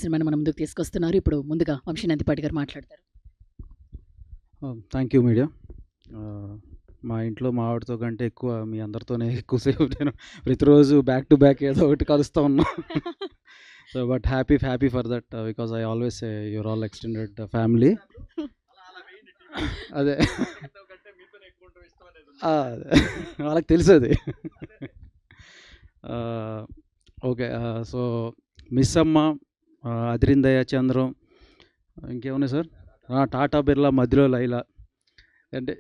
సినిమాని మన ముందుకు తీసుకొస్తున్నారు. ఇప్పుడు ముందుగా వంశీనందిపాటి గారు మాట్లాడతారు. Thank you media. మా ఇంట్లో మా ఆవిడతో కంటే ఎక్కువ మీ అందరితోనే ఎక్కువసేపు నేను ప్రతిరోజు బ్యాక్ టు బ్యాక్ ఏదో ఒకటి కలుస్తూ ఉన్నా. So but happy for that because I always say your all extended family. అదే వాళ్ళకి తెలుసు అది. ఓకే. సో మిస్ అమ్మ, అదిరిందయ్య చంద్రం, ఇంకేమున్నాయి సార్, టాటా బిర్లా, మధ్యలో లైలా. అంటే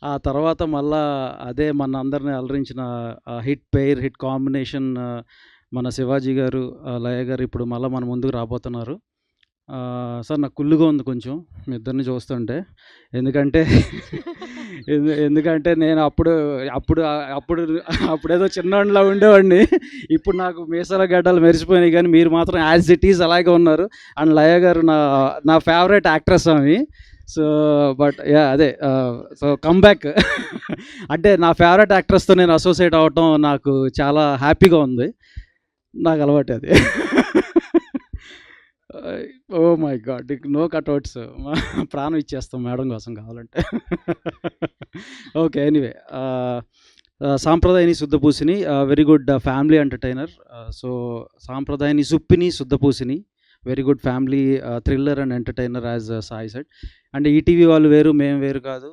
ఆ తర్వాత మళ్ళా అదే మన అందరిని అలరించిన హిట్ కాంబినేషన్ మన శివాజీ గారు, లయ గారు ఇప్పుడు మళ్ళీ మన ముందుకు రాబోతున్నారు. సార్ నాకు కుళ్ళుగా ఉంది కొంచెం మీ ఇద్దరిని చూస్తుంటే. ఎందుకంటే నేను అప్పుడేదో చిన్నవాడిలా ఉండేవాడిని. ఇప్పుడు నాకు మీసాల గడ్డలు మెరిసిపోయినాయి, కానీ మీరు మాత్రం యాజ్ ఇట్ ఈజ్ అలాగే ఉన్నారు. అండ్ లయ గారు నా ఫేవరెట్ యాక్ట్రెస్ ఆమె. సో బట్ అదే సో కమ్బ్యాక్. అంటే నా ఫేవరెట్ యాక్ట్రెస్తో నేను అసోసియేట్ అవ్వటం నాకు చాలా హ్యాపీగా ఉంది. నాకు అలవాటు అది. Oh my god, no cutouts. ప్రాణం ఇచ్చేస్తాం మేడం కోసం కావాలంటే. ఓకే, ఎనీవే, సాంప్రదాయని శుద్ధపూసిని very good family entertainer. So సాంప్రదాయని సుప్పిని శుద్ధపూసిని very good family thriller and entertainer as Sai said. అంటే ఈటీవీ వాళ్ళు వేరు, మేము వేరు కాదు.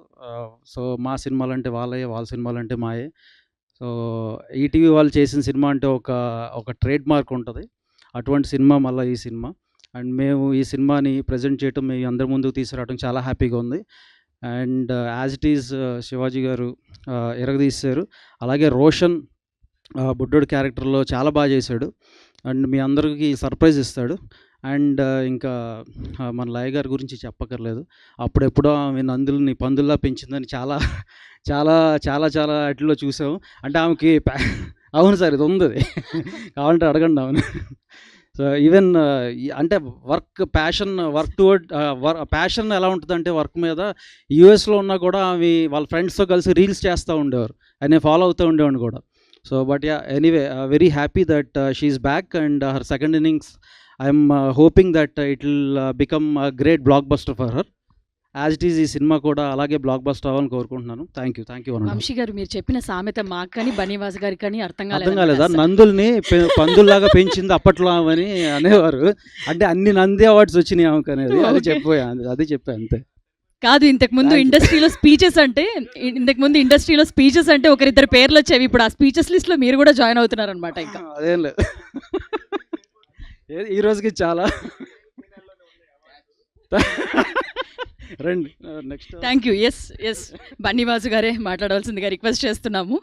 సో మా సినిమాలు అంటే వాళ్ళే, వాళ్ళ సినిమాలు అంటే మాయే. సో ఈటీవీ వాళ్ళు చేసిన సినిమా అంటే ఒక ట్రేడ్ మార్క్ ఉంటుంది. అటువంటి సినిమా మళ్ళీ ఈ సినిమా. అండ్ మేము ఈ సినిమాని ప్రజెంట్ చేయటం, మీ అందరి ముందుకు తీసుకురావడం చాలా హ్యాపీగా ఉంది. And as it is Shivaji గారు ఎరగదీశారు. అలాగే రోషన్ బుడ్డోడు క్యారెక్టర్లో చాలా బాగా చేశాడు. అండ్ మీ అందరికీ సర్ప్రైజ్ ఇస్తాడు. అండ్ ఇంకా మన లయ గారి గురించి చెప్పక్కర్లేదు. అప్పుడెప్పుడో ఆమె నందుల్ని పందుల్లా పెంచిందని చాలా చాలా చాలా చాలా వాటిల్లో చూసాము. అంటే ఆమెకి అవును సార్, ఇది ఉంది, కావాలంటే అడగండి అవును. సో ఈవెన్ అంటే ప్యాషన్ ఎలా ఉంటుందంటే వర్క్ మీద, యూఎస్లో ఉన్నా కూడా ఆమె వాళ్ళ ఫ్రెండ్స్తో కలిసి రీల్స్ చేస్తూ ఉండేవారు, ఆయన ఫాలో అవుతూ ఉండేవాడిని కూడా. So but anyway, very happy that she's back and her second innings I'm hoping that it will become a great blockbuster for her. As it is ఈ సినిమా కూడా అలాగే బ్లాక్ బస్టర్ అవ్వాలని కోరుకుంటున్నాను. Thank you. Vamsi గారు, మీరు చెప్పిన సామెత మాకు కానీ బనీవాస్ గారికి కానీ అర్థం కాలేదా? నందుల్ని పందుల్లాగా పెంచింది అప్పట్లో అని అనేవారు. అంటే అన్ని నంది అవార్డ్స్ వచ్చినాయి ఆమెకు అనేది. అది చెప్పా అంతే. కాదు, ఇంతకుముందు ఇండస్ట్రీలో స్పీచెస్ అంటే ఒకరిద్దరు పేర్లు వచ్చేవి. ఇప్పుడు ఆ స్పీచెస్ లిస్ట్ లో మీరు కూడా జాయిన్ అవుతున్నారు అనమాట. ఇంకా అదేం లేదు, ఈ రోజుకి చాలా రండి next. Thank you. Yes Bunny Vasu గారే మాట్లాడవలసిందిగా రిక్వెస్ట్ చేస్తున్నాము.